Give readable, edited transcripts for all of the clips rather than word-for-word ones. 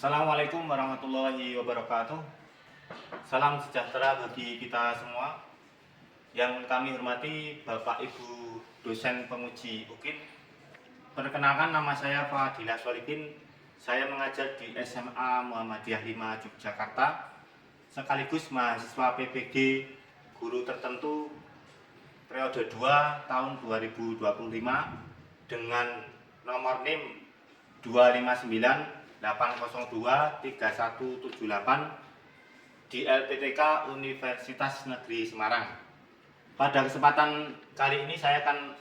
Assalamualaikum warahmatullahi wabarakatuh. Salam sejahtera bagi kita semua. Yang kami hormati Bapak Ibu dosen penguji UKIN. Perkenalkan, nama saya Fadilah Solikin. Saya mengajar di SMA Muhammadiyah 5 Yogyakarta, sekaligus mahasiswa PPG guru tertentu periode 2 tahun 2025 dengan nomor NIM 259 802 3178 di LPTK Universitas Negeri Semarang. Pada kesempatan kali ini saya akan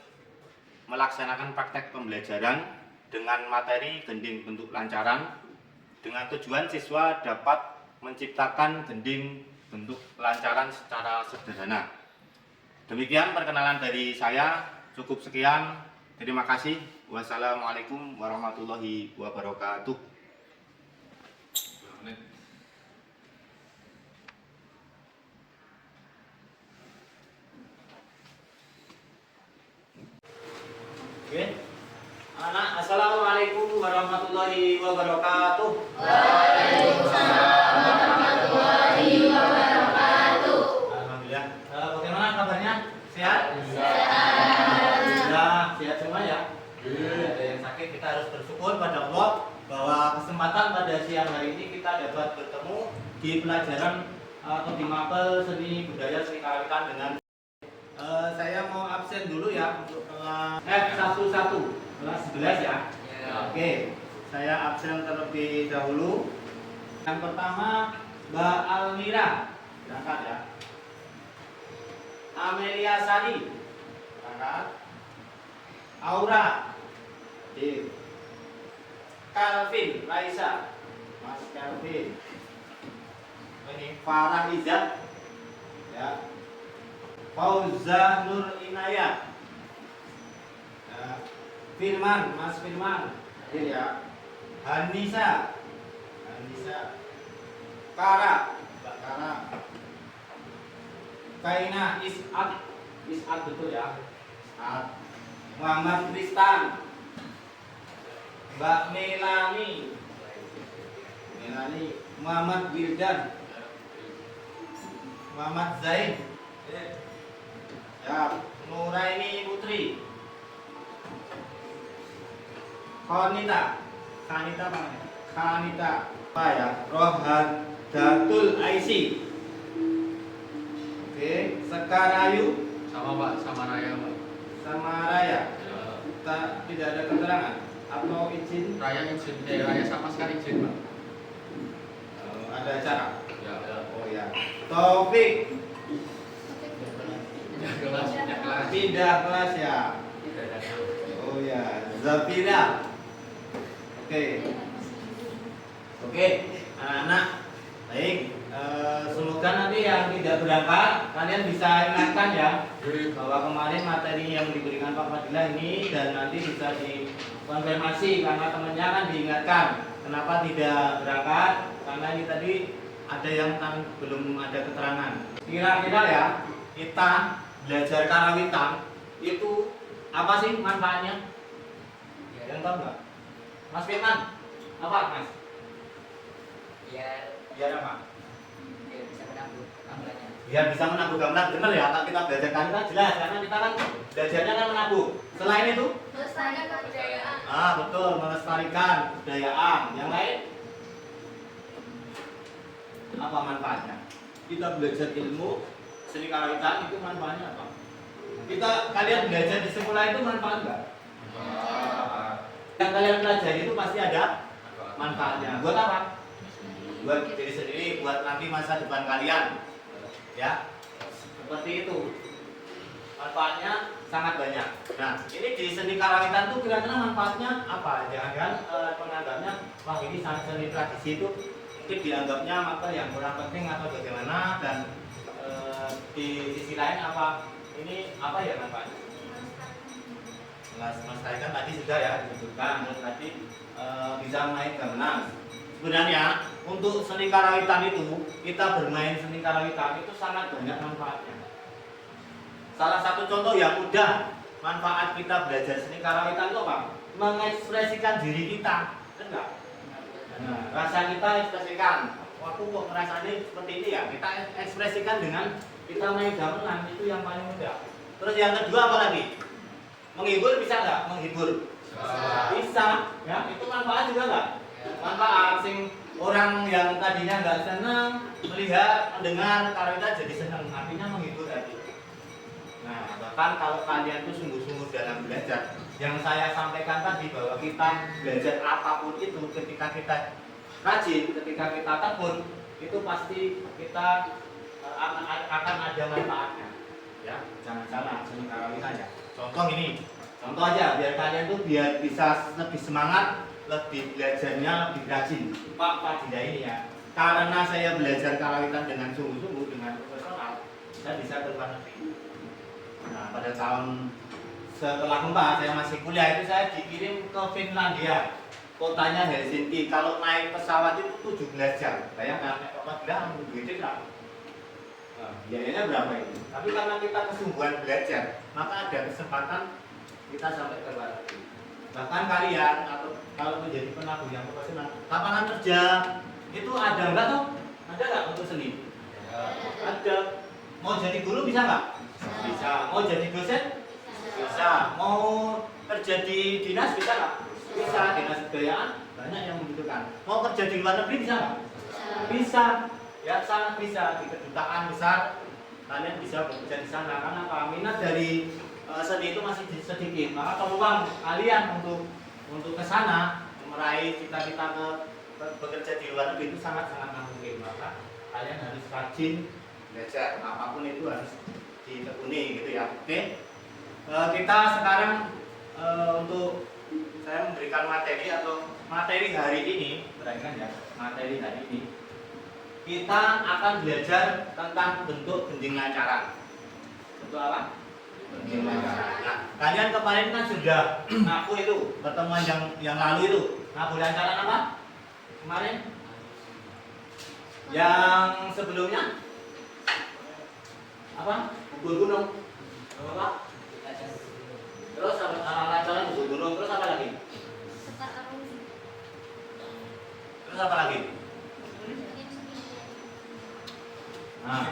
melaksanakan praktek pembelajaran dengan materi gending bentuk lancaran dengan tujuan siswa dapat menciptakan gending bentuk lancaran secara sederhana. Demikian perkenalan dari saya, cukup sekian. Terima kasih. Wassalamualaikum warahmatullahi wabarakatuh. Oke, anak, assalamualaikum warahmatullahi wabarakatuh. Waalaikumsalam warahmatullahi wabarakatuh. Alhamdulillah. Bagaimana kabarnya? Sehat? Sehat. Sehat semua ya. Ada yang sakit, kita harus bersyukur pada Allah bahwa kesempatan pada siang hari ini kita dapat bertemu di pelajaran atau di mapel seni budaya seni karawitan dengan saya mau absen dulu ya untuk kelas F11 kelas 11 ya. Oke, saya absen terlebih dahulu. Yang pertama Mbak Almira, berangkat ya. Amelia Sari, berangkat. Aura, Calvin Raisa, Mas Calvin. Ini Farah Izzat, ya. Fauza Nur Inayat, ya. Firman, Mas Firman, hadir ya. Hanisa, Kara, Mbak Kara. Kaina Is'ad betul ya. Is'ad. Muhammad Tristan, Mbak Melani, Muhammad Wildan, Muhammad Zain, ya, Nuraini Putri, Kanita apa ya? Rohan Datul Aisi. Oke, Sekarayu Sama Pak, sama Raya Pak. sama Raya. Ya. Tidak ada keterangan atau izin? Raya izin, Raya sama sekali izin Pak. Ada acara? Ya. Oh ya. Taufik pindah kelas ya. Oh ya. Zafira. Oke, anak-anak. Baik. Semoga nanti yang tidak berangkat kalian bisa ingatkan ya bahwa kemarin materi yang diberikan Pak Fadilah ini, dan nanti bisa dikonfirmasi karena temannya kan diingatkan kenapa tidak berangkat, karena ini tadi ada yang belum ada keterangan. Kira-kira ya, kita belajar karawitan itu apa sih manfaatnya? Yang tahu nggak? Mas Firman, apa Mas? Biar apa? Biar bisa menabuh gamelan, benar ya. Kalau kita belajar karawitan jelas, karena kita kan belajarnya kan menabuh. Selain itu? Melestarikan kebudayaan. Betul, melestarikan kebudayaan. Yang lain? Apa manfaatnya? Kita belajar ilmu seni karawitan itu manfaatnya apa? Kalian belajar di sekolah itu manfaat enggak? Yang kalian pelajari itu pasti ada manfaatnya. Buat apa? Buat diri sendiri, buat nanti masa depan kalian. Ya, seperti itu. Manfaatnya sangat banyak. Nah, ini di seni karawitan tuh kira-kira manfaatnya apa? Jangan-jangan penganggapnya, wah ini seni tradisi itu mungkin dianggapnya apa yang kurang penting atau bagaimana, dan di sisi lain apa ini apa ya manfaatnya? Melestarikan tadi sudah ya disebutkan, terus tadi bisa main gamelan, sebenarnya untuk seni karawitan itu, kita bermain seni karawitan itu sangat banyak manfaatnya. Salah satu contoh yang mudah manfaat kita belajar seni karawitan itu apa? Mengekspresikan diri kita, enggak? Nah, rasa kita ekspresikan. Waktu kok ngerasanya seperti ini ya, kita ekspresikan dengan kita main gamelan, itu yang paling mudah. Terus yang kedua apa lagi? Menghibur bisa nggak? Menghibur bisa, ya itu manfaat juga nggak? Manfaat sing orang yang tadinya nggak senang melihat, mendengar karawitan jadi senang, artinya menghibur hati. Nah, bahkan kalau kalian tuh sungguh-sungguh dalam belajar, yang saya sampaikan tadi bahwa kita belajar apapun itu, ketika kita rajin, ketika kita tekun, itu pasti kita akan ada manfaatnya. Ya, jangan salah seni karawitan ya. Contoh ini, contoh aja biar kalian tuh biar bisa lebih semangat, lebih belajarnya lebih rajin. Pak Fadilah ini ya, karena saya belajar karawitan dengan sungguh-sungguh, dengan profesional, saya bisa ke luar negeri. Nah, pada tahun setelah gempa saya masih kuliah itu saya dikirim ke Finlandia, kotanya Helsinki. Kalau naik pesawat itu 17 jam. Bayangkan naik apa bilang duitnya berapa? Nah, biayanya berapa itu? Tapi karena kita kesungguhan belajar, maka ada kesempatan kita sampai ke luar negeri. Bahkan kalian atau kalau menjadi penabuh yang profesional, lapangan kerja itu ada enggak tuh? Ada enggak untuk seni? Ada. Mau jadi guru bisa nggak? Bisa. Mau jadi dosen? Bisa. Mau kerja di dinas bisa nggak? Bisa. Dinas kebudayaan banyak yang membutuhkan. Mau kerja di luar negeri bisa nggak? Bisa. Ya sangat bisa. Di kedutaan besar kalian bisa bekerja di sana. Karena apa? Minat dari seni itu masih sedikit. Maka peluang kalian untuk ke sana meraih cita-cita ke bekerja di luar negeri itu sangat-sangat mungkin. Maka kalian harus rajin belajar, apapun itu harus ditekuni gitu ya. Oke, kita sekarang untuk saya memberikan materi atau materi hari ini, perhatikan ya, materi hari ini kita akan belajar tentang bentuk gending lancaran. Bentuk apa? Gending lancaran. Nah, kalian kemarin kan sudah ngaku itu pertemuan yang lalu itu ngaku lancaran apa? Kemarin? Yang sebelumnya? Apa? Bubur gunung. Apa? Terus lancaran bubur gunung. Terus apa lagi? Terus apa lagi? Nah,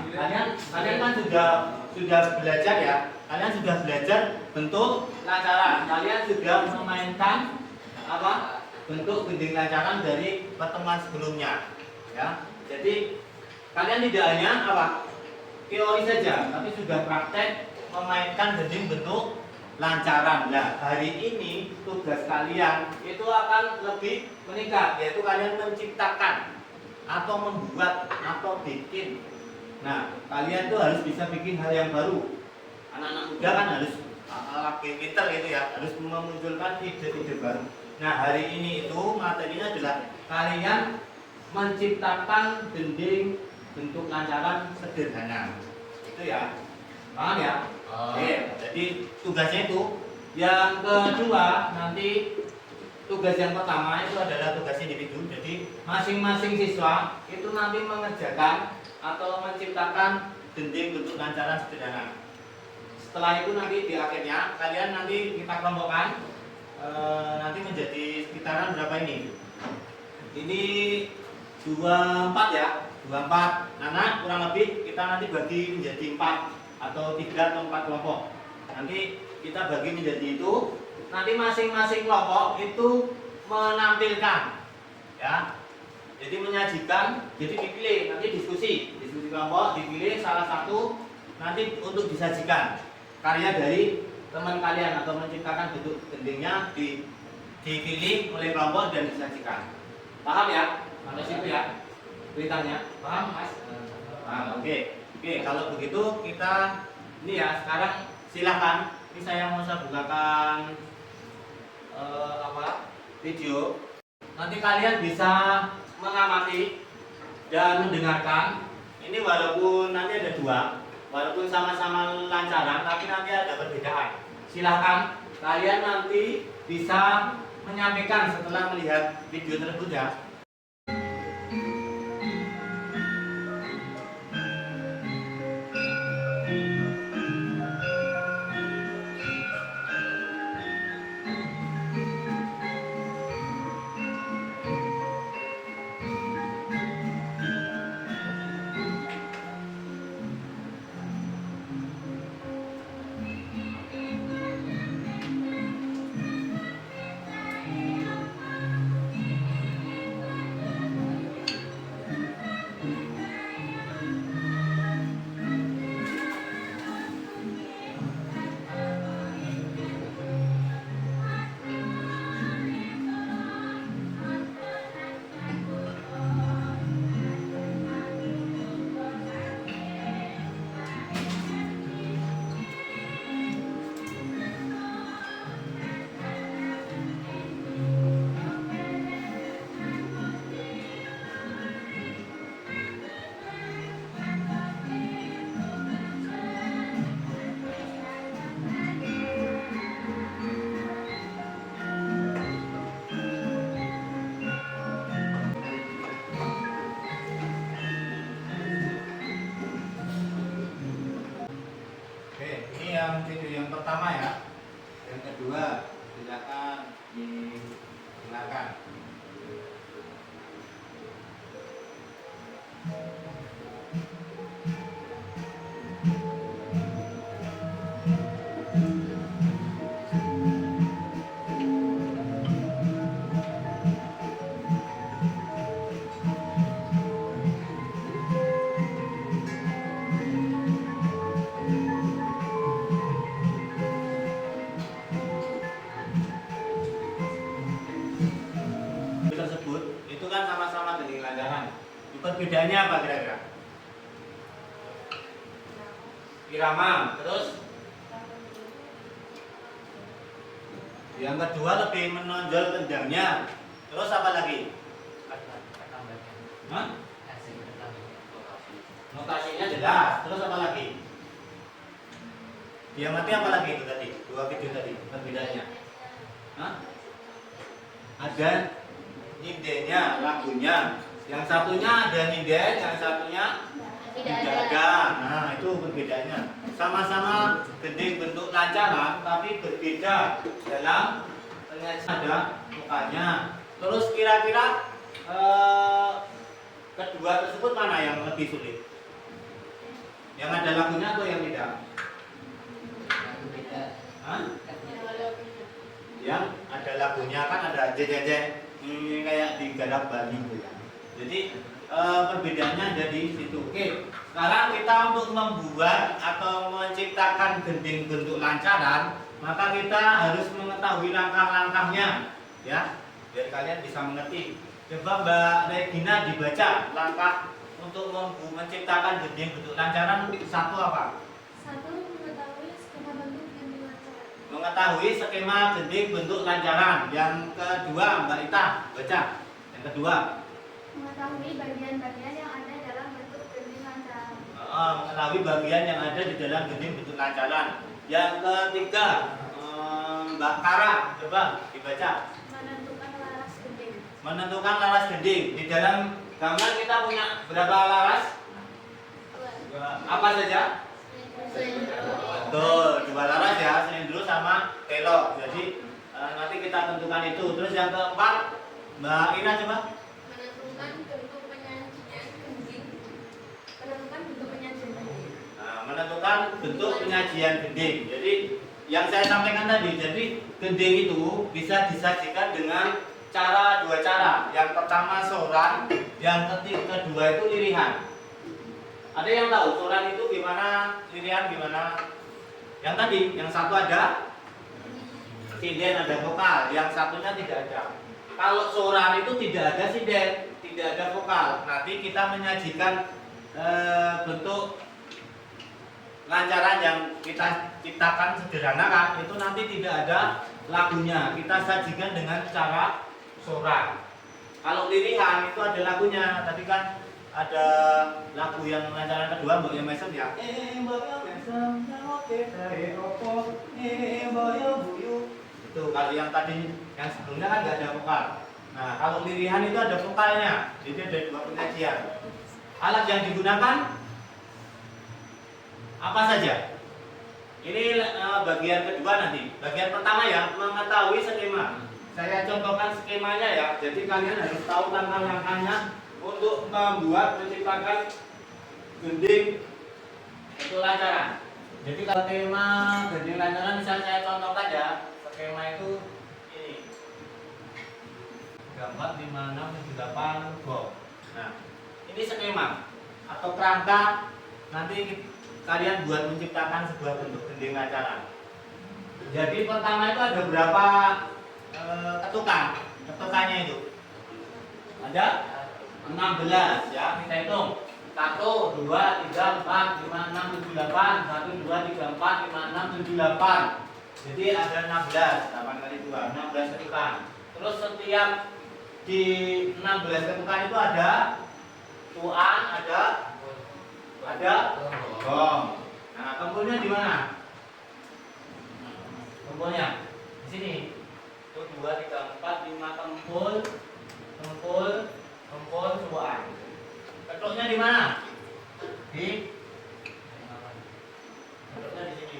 kalian kan sudah belajar ya. Kalian sudah belajar bentuk lancaran. Kalian sudah memainkan apa? Bentuk gending lancaran dari pertemuan sebelumnya. Ya. Jadi kalian tidak hanya apa? Teori saja, tapi sudah praktek memainkan gending bentuk lancaran. Nah, hari ini tugas kalian itu akan lebih meningkat, yaitu kalian menciptakan atau membuat atau bikin. Nah, kalian tuh harus bisa bikin hal yang baru. Anak-anak muda kan harus lagi pinter gitu ya, harus memunculkan ide-ide baru. Nah, hari ini itu materinya adalah kalian menciptakan gending bentuk lancaran sederhana. Itu ya. Paham ya? Oke, jadi tugasnya itu yang kedua nanti tugas yang pertama itu adalah tugas individu. Jadi masing-masing siswa itu nanti mengerjakan atau menciptakan gending bentuk lancaran sederhana. Setelah itu nanti di akhirnya kalian nanti kita kelompokkan nanti menjadi sekitaran berapa ini? Ini 24 ya. 24 anak kurang lebih kita nanti bagi menjadi 4 atau 3 atau 4 kelompok. Nanti kita bagi menjadi itu. Nanti masing-masing kelompok itu menampilkan ya. Jadi menyajikan, jadi dipilih nanti diskusi kelompok, dipilih salah satu nanti untuk disajikan karya dari teman kalian atau menciptakan bentuk gendingnya dipilih oleh kelompok dan disajikan. Paham ya? Sampai situ ya beritanya. Paham Mas? Paham. Oke, kalau begitu kita ini ya sekarang silahkan. Ini saya mau bukakan video. Nanti kalian bisa mengamati dan mendengarkan. Ini walaupun nanti ada dua, walaupun sama-sama lancaran, tapi nanti ada perbedaan. Silahkan kalian nanti bisa menyampaikan setelah melihat video tersebut ya. pertama ya. Yang kedua silakan digunakan. Tersebut itu kan sama-sama gending lancaran. Perbedaannya apa kira-kira? Irama, terus yang kedua lebih menonjol kendangnya. Terus apa lagi? Hah? Notasinya jelas. Terus apa lagi? Diamati apa lagi itu tadi? Dua video tadi perbedaannya. Hah? Ada nyindenya, lagunya. Yang satunya ada nyinden, yang satunya tidak ada. Nah, itu perbedaannya. Sama-sama gending bentuk lancaran, tapi berbeda dalam penyajian ada mukanya. Terus kira-kira kedua tersebut mana yang lebih sulit? Yang ada lagunya atau yang tidak? Hah? Yang ada lagunya kan ada jejek ini kayak di garap Bali gitu ya. Jadi perbedaannya ada di situ. Oke, sekarang kita untuk membuat atau menciptakan gending bentuk lancaran, maka kita harus mengetahui langkah-langkahnya, ya, biar kalian bisa mengerti. Coba Mbak Regina dibaca langkah untuk menciptakan gending bentuk lancaran. Satu apa? Satu, mengetahui skema bentuk gending lancaran. Mengetahui skema gending bentuk lancaran. Yang kedua Mbak Ita baca. Yang kedua Mengetahui bagian-bagian yang ada dalam bentuk gending lancaran. mengetahui bagian yang ada di dalam gending bentuk lancaran. Yang ketiga Mbak Kara coba dibaca. Menentukan laras gending. Menentukan laras gending. Di dalam gambar kita punya berapa laras? Apa saja? Betul, dua laras ya, selindro sama pelok. Jadi nanti kita tentukan itu. Terus yang keempat Mbak Ina coba. Menentukan bentuk penyajian gending. Menentukan bentuk penyajian gending. Nah, menentukan bentuk penyajian gending. Jadi yang saya sampaikan tadi, jadi gending itu bisa disajikan dengan dua cara. Yang pertama soran, yang kedua itu lirihan. Ada yang tahu soran itu gimana, lirihan gimana? Yang tadi, yang satu ada sinden, ada vokal, yang satunya tidak ada. Kalau soran itu tidak ada sinden, tidak ada vokal. Nanti kita menyajikan bentuk lancaran yang kita ciptakan sederhana kan, itu nanti tidak ada lagunya. Kita sajikan dengan cara soran. Kalau lirihan itu ada lagunya. Tadi kan ada lagu yang lancaran kedua Mbak Mesem ya. Mbak Mesem, oke dari opo, Mbak Buyu. Itu kalau yang tadi yang sebelumnya kan nggak ada vokal. Nah, kalau lirihan itu ada vokalnya. Jadi ada dua penyajian. Alat yang digunakan apa saja? Ini bagian kedua nanti. Bagian pertama ya, mengetahui skema. Saya contohkan skemanya ya. Jadi kalian harus tahu langkah-langkahnya untuk membuat menciptakan gending bentuk lancaran. Jadi kalau tema gending lancaran bisa saya contohkan ya. Skema itu ini. Gambar 5678 go. Nah, ini skema atau kerangka nanti kalian buat menciptakan sebuah bentuk gending lancaran. Jadi pertama itu ada berapa ketukannya itu? Ada 16 ya, kita hitung 1, 2, 3, 4, 5, 6, 7, 8 1, 2, 3, 4, 5, 6, 7, 8. Jadi ada 16, 8 kali 2, 16 ketukan. Terus setiap di 16 ketukan itu ada tuan, ada gong. Nah, kempulnya di mana? Kempulnya di sini. 1, 2, 3, 4, 5 kempul tuan. Ketuknya di mana? Ketuknya di sini.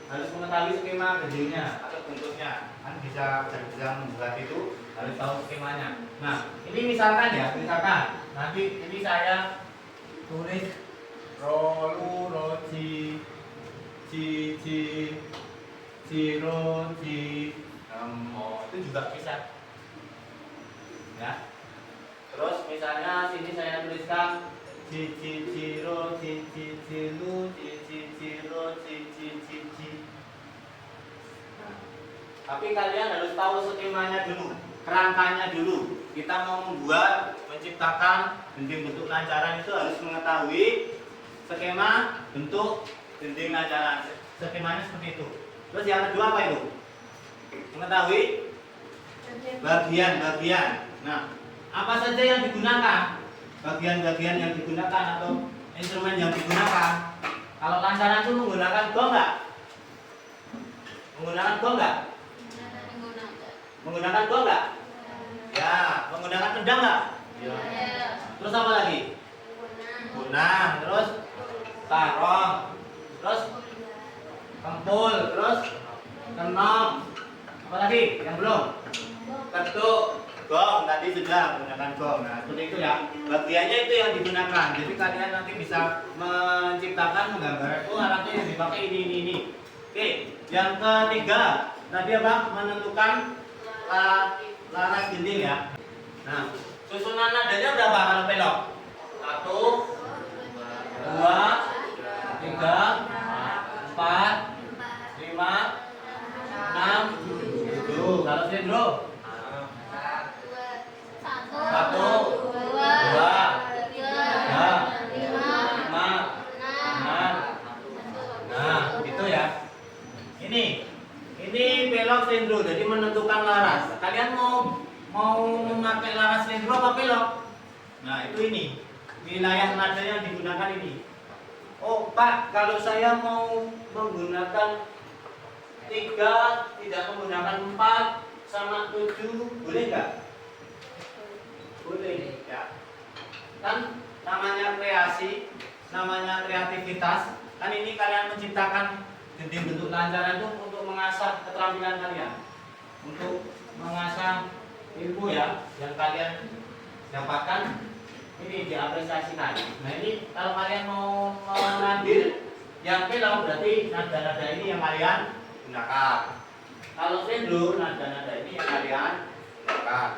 harus mengetahui skema gedungnya atau bentuknya. Kan bisa membuat itu harus tahu skemanya. Nah, ini misalkan ya, misalkan nanti ini saya tulis ro lu ro ci ro ci itu juga bisa. Ya. Terus misalnya sini saya tuliskan ro lu ro ci. Nah, tapi kalian harus tahu skemanya dulu, kerangkanya dulu. Kita mau menciptakan dinding bentuk lancaran itu harus mengetahui skema bentuk dinding lancaran. Skemanya seperti itu. Terus yang kedua apa itu? Mengetahui bagian-bagian. Nah, apa saja yang digunakan? Bagian-bagian yang digunakan atau instrumen yang digunakan. Kalau lancaran itu menggunakan gong nggak? Menggunakan gong nggak? Menggunakan gong nggak? Ya, menggunakan pedang nggak? Ya. Terus apa lagi? Gunang, terus tarong, terus kempul, terus kenom. Apa lagi? Yang belum? Ketuk, gong. Tadi sudah menggunakan gong. Nah, seperti itu ya. Bagiannya itu yang digunakan. Jadi kalian nanti bisa menciptakan menggambar itu alatnya yang dipakai ini. Oke, yang ketiga tadi apa? Menentukan laras dinding ya. Nah, susunan nadanya berapa kalau pelok? 1, 2, 3, 4, 5, 6, 7. Kalau sendro? 1, 2, 3, 5, 6. Nah, gitu ya. Ini pelok sendro, jadi menentukan laras. Kalian mau memakai laras sendro apa pelok? Nah, itu ini. Wilayah nada yang digunakan ini. Oh, Pak, kalau saya mau menggunakan 3, tidak menggunakan 4 sama 7, boleh nggak? Boleh, ya. Kan namanya kreasi, namanya kreativitas. Kan ini kalian menciptakan dinding bentuk lancaran itu untuk mengasah keterampilan kalian, untuk mengasah ilmu ya yang kalian dapatkan ini diapresiasikan. Nah, ini kalau kalian mau mengambil yang pelok berarti nada-nada ini yang kalian gunakan. Kalau sendro, nada-nada ini yang kalian gunakan.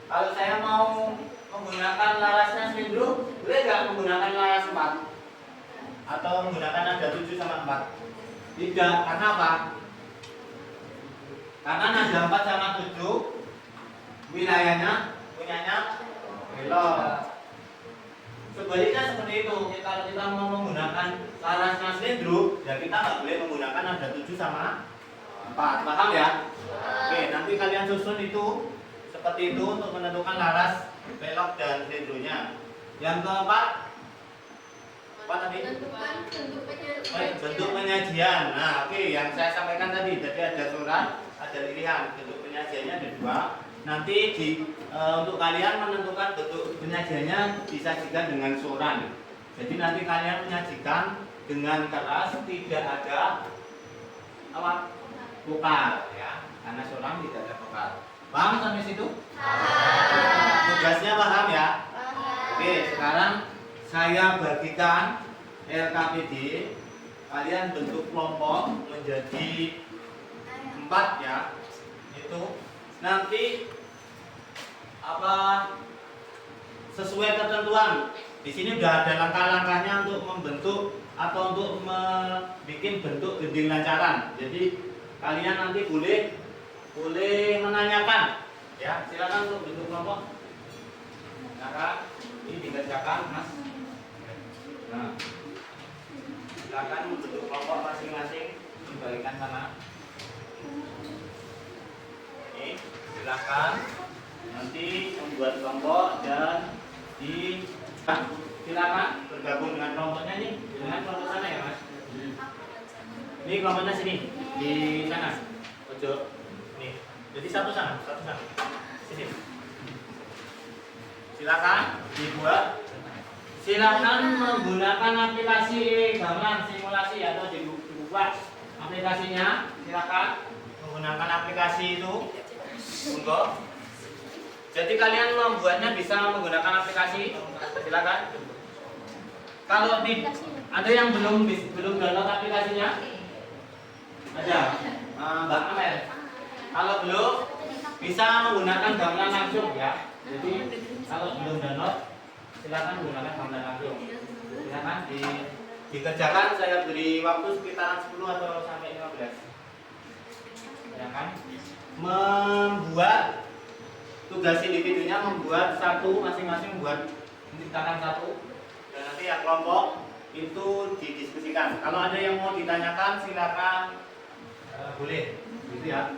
Kalau saya mau menggunakan larasnya sendro, boleh nggak menggunakan laras 4 atau menggunakan nada 7 sama 4? Tidak, karena apa? Karena nada 4 sama 7 wilayahnya punyanya pelok. Sebaliknya seperti itu. Kalau kita mau menggunakan larasnya sendro, ya kita nggak boleh menggunakan nada 7 sama 4. Paham ya? Oke, nanti kalian susun itu seperti itu untuk menentukan laras pelok dan sendronya. Yang keempat, apa tadi? Bentuk penyajian. Nah, oke, yang saya sampaikan tadi, jadi ada soran, ada lirihan. Bentuk penyajiannya ada 2. Nanti untuk kalian menentukan bentuk penyajiannya disajikan dengan soran. Jadi nanti kalian menyajikan dengan keras, tidak ada apa? Vokal ya. Karena soran tidak ada vokal. Paham sampai situ? Tugasnya paham ya? Oke, sekarang saya bagikan LKPD. Kalian bentuk kelompok menjadi 4 ya. Itu nanti apa sesuai ketentuan. Di sini udah ada langkah-langkahnya untuk membentuk atau untuk membuat bentuk dinding lancaran. Jadi kalian nanti boleh menanyakan ya, silakan untuk bentuk kelompok. Nah, ini dikerjakan Mas. Nah, silakan membentuk kelompok masing-masing, kembalikan sana. Ini silakan nanti membuat kelompok dan silakan bergabung dengan kelompoknya nih, dengan kelompok sana ya Mas. Ini kelompoknya sini di sana, pojok nih. Jadi satu sana, sini. Silakan dibuat. Silakan menggunakan aplikasi gambar simulasi atau dibuat aplikasinya silakan menggunakan aplikasi itu untuk. Jadi kalian membuatnya bisa menggunakan aplikasi, silakan. Kalau ada yang belum download aplikasinya, ada Mbak Amel. Kalau belum bisa menggunakan gamelan langsung ya. Jadi kalau belum download, silakan menggunakan gamelan langsung. Silakan dikerjakan. Saya beri waktu sekitaran 10 atau sampai 15. Silakan membuat tugas individunya, membuat satu, masing-masing membuat menciptakan satu, dan nanti yang kelompok itu didiskusikan. Kalau ada yang mau ditanyakan silakan, boleh gitu ya.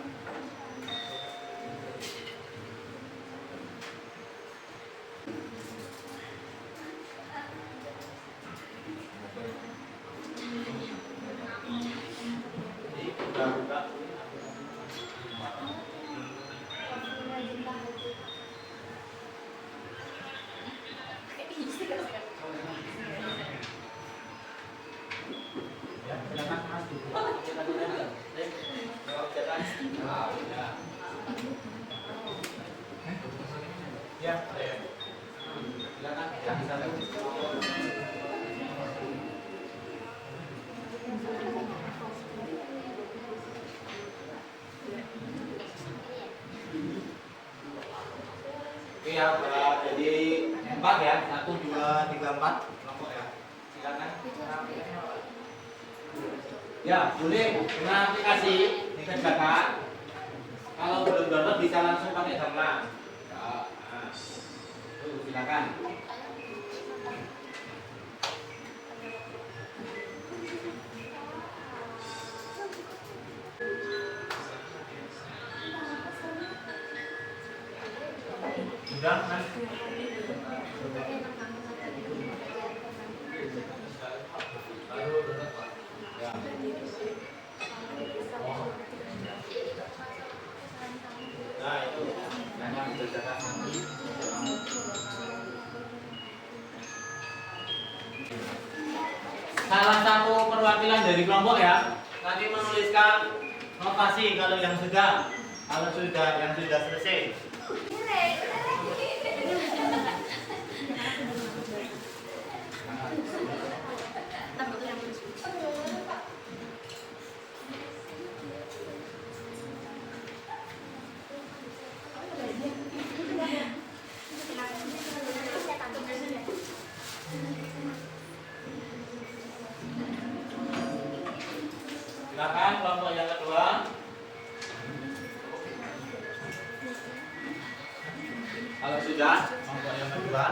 Buka. Ya, silakan Mas. Ya, silakan yang satu. Oke ya, jadi 4 ya, 1, 2, 3, 4 kelompok ya. Silakan. Ya, boleh dengan aplikasi dikerjakan. Kalau belum download bisa langsung pakai gamelan. Ya, nah. Silakan. Sudah, Mas. Ya. Nah, itu hanya mengerjakan. Salah satu perwakilan dari kelompok ya, nanti menuliskan notasi kalau yang sudah selesai. Silakan kelompok yang kedua. Kalau sudah, kelompok yang kedua.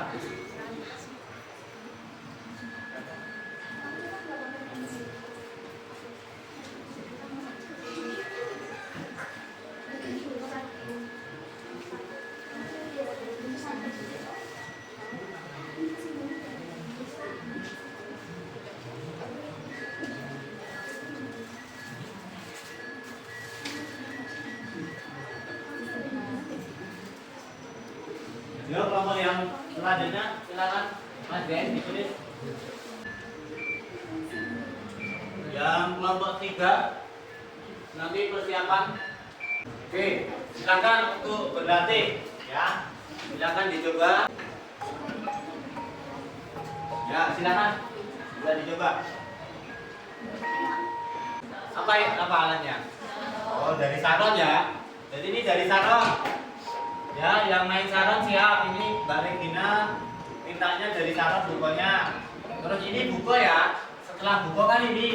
Ya, kelompok yang selanjutnya silakan Mas Den ditulis. Yang kelompok 3 nanti persiapan. Oke, silakan untuk berlatih ya. Silakan dicoba. Ya, silakan. Bisa dicoba. Apa alatnya? Oh, dari saron ya. Jadi ini dari saron. Ya, yang main saron siap. Ini Mbak Regina mintanya dari saron bukunya. Terus ini buku ya. Setelah buku kan ini.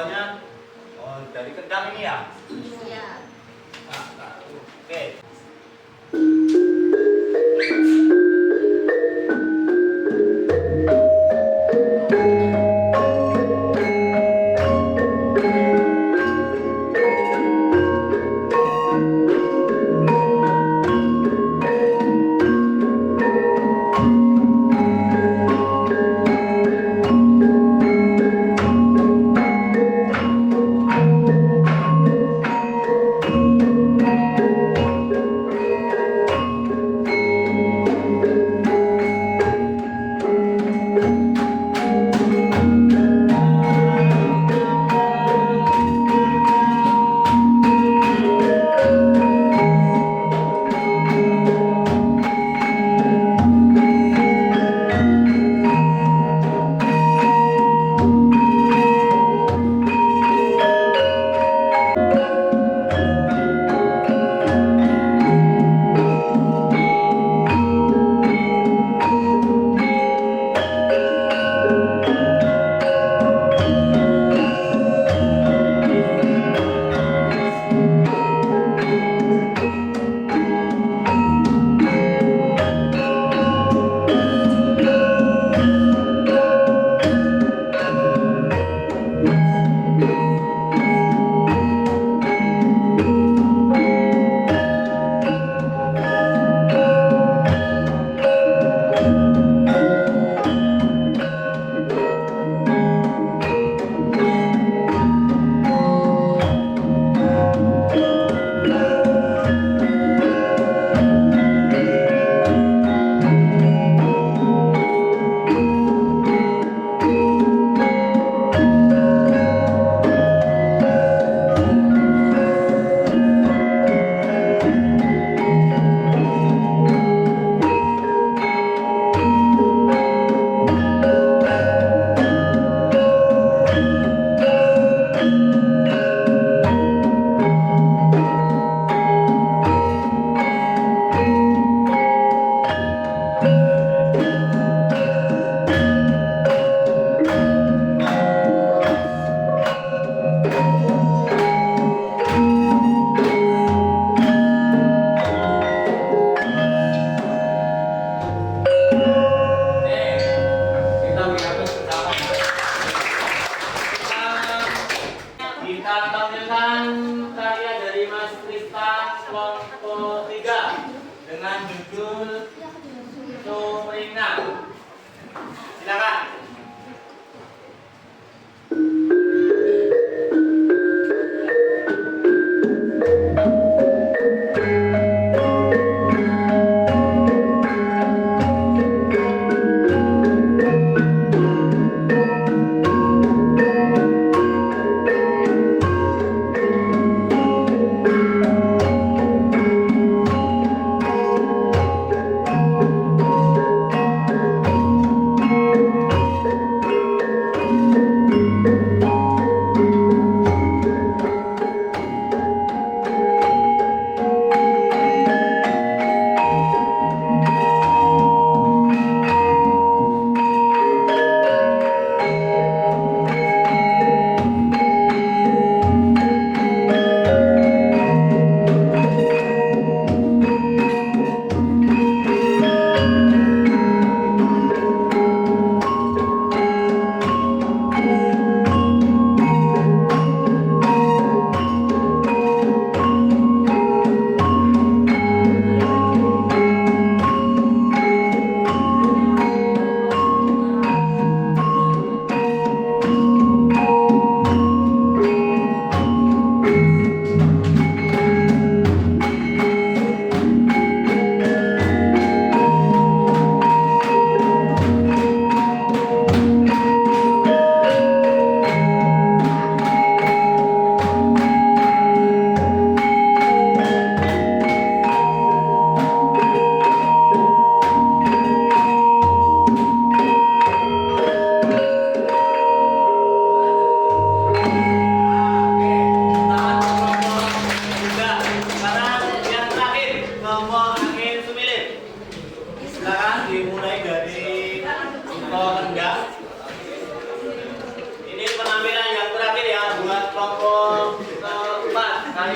asalnya dari Kendal ini ya? Iya. Oke.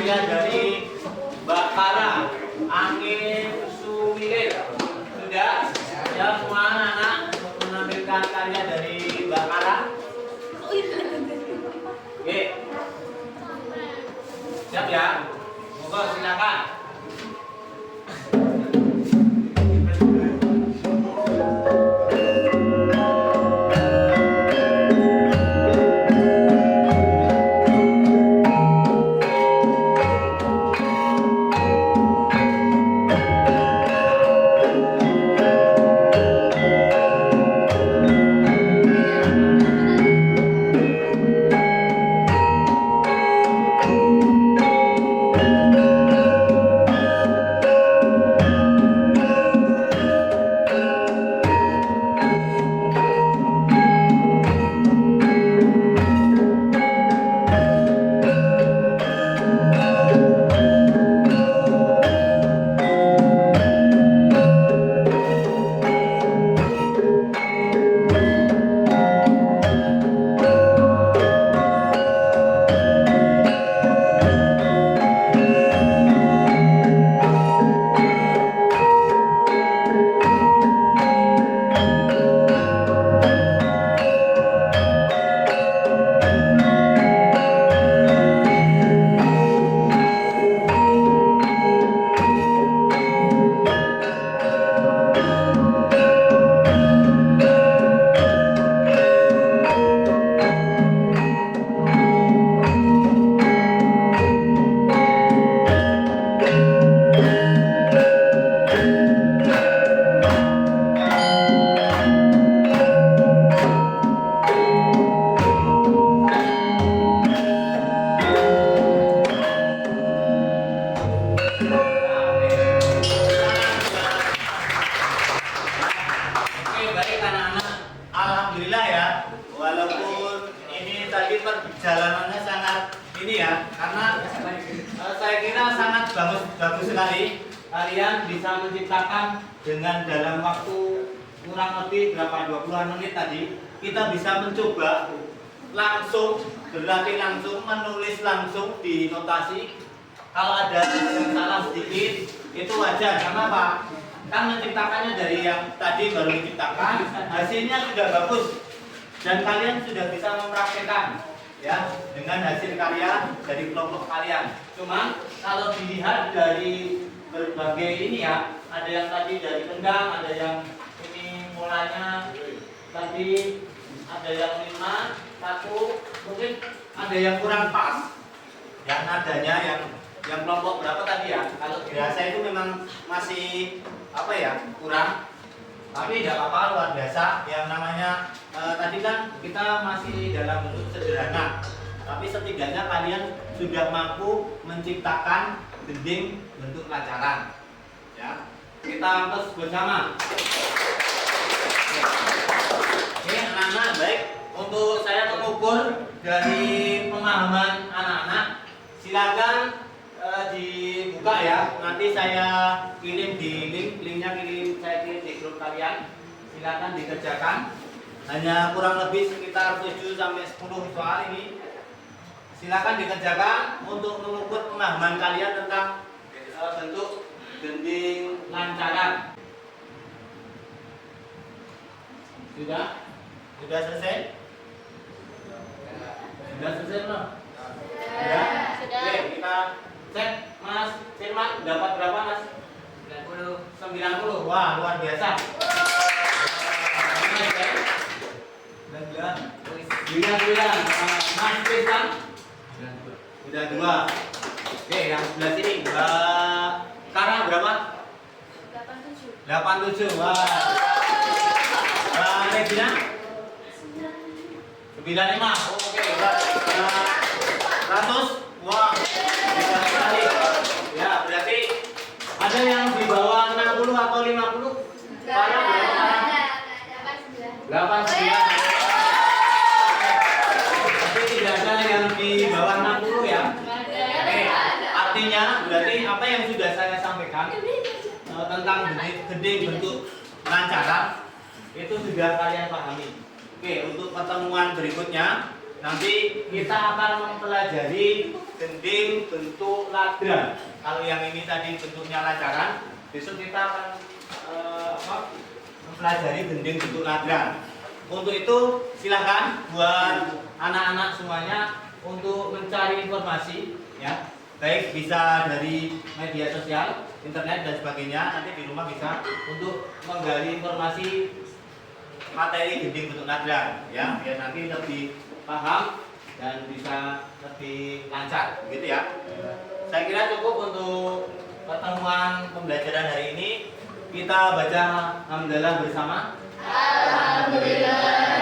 karya dari Mbak Kara, Angin Suwilir. Sudah? Ya, semua anak-anak menampilkan karya dari Mbak Kara. Oke. Siap ya? Monggo silakan. Alhamdulillah ya, walaupun ini tadi perjalanannya sangat ini ya, karena saya kira sangat bagus sekali kalian bisa menciptakan dengan dalam waktu kurang lebih berapa 20-an menit tadi kita bisa mencoba langsung berlatih langsung menulis langsung di notasi. Kalau ada yang salah sedikit itu wajar, karena apa? Kan menciptakannya dari yang tadi baru diciptakan, hasilnya sudah bagus dan kalian sudah bisa mempraktekkan ya dengan hasil karya dari kelompok kalian. Cuma kalau dilihat dari berbagai ini ya, ada yang tadi dari kendang, ada yang ini mulanya tadi ada yang 5, 1, mungkin ada yang kurang pas yang nadanya yang kelompok berapa tadi ya, kalau dirasa itu memang masih apa ya, kurang, tapi tidak apa-apa, luar biasa. Yang namanya tadi kan kita masih dalam bentuk sederhana, tapi setidaknya kalian sudah mampu menciptakan gending bentuk lancaran ya. Kita angkat bersama. Ini anak-anak, baik, untuk saya mengukur dari pemahaman anak-anak, silakan dibuka ya. Nanti saya kirim di linknya saya kirim di grup kalian. Silakan dikerjakan. Hanya kurang lebih sekitar 7 sampai 10 soal ini. Silakan dikerjakan untuk mengukur pemahaman kalian tentang bentuk gending lancaran. Sudah? Sudah selesai? Sudah selesai belum? Ya. Oke, kita cek. Mas Firman dapat berapa, Mas? 90. Wah, luar biasa. 99. Mas Firman sudah 2. Oke, yang sebelah sini Mbak Kara berapa? 87. Wah. Mbak Regina 95. Oke, Mbak 100. Wah, bisa sekali. Ya, berarti ada yang di bawah 60 atau 50? Kara berapa? 89. Tapi tidak ada yang di bawah 60 ya. Oke, artinya berarti apa yang sudah saya sampaikan tentang gending bentuk lancaran itu sudah kalian pahami. Oke, untuk pertemuan berikutnya nanti kita akan mempelajari gending bentuk ladang. Kalau yang ini tadi bentuknya lancaran, besok kita akan mempelajari gending bentuk ladang. Untuk itu silakan buat anak-anak semuanya untuk mencari informasi, ya, baik bisa dari media sosial, internet dan sebagainya. Nanti di rumah bisa untuk menggali informasi materi gending bentuk ladang, ya, biar nanti lebih paham dan bisa lebih lancar, gitu ya. Saya kira cukup untuk pertemuan pembelajaran hari ini. Kita baca hamdalah bersama. Alhamdulillah.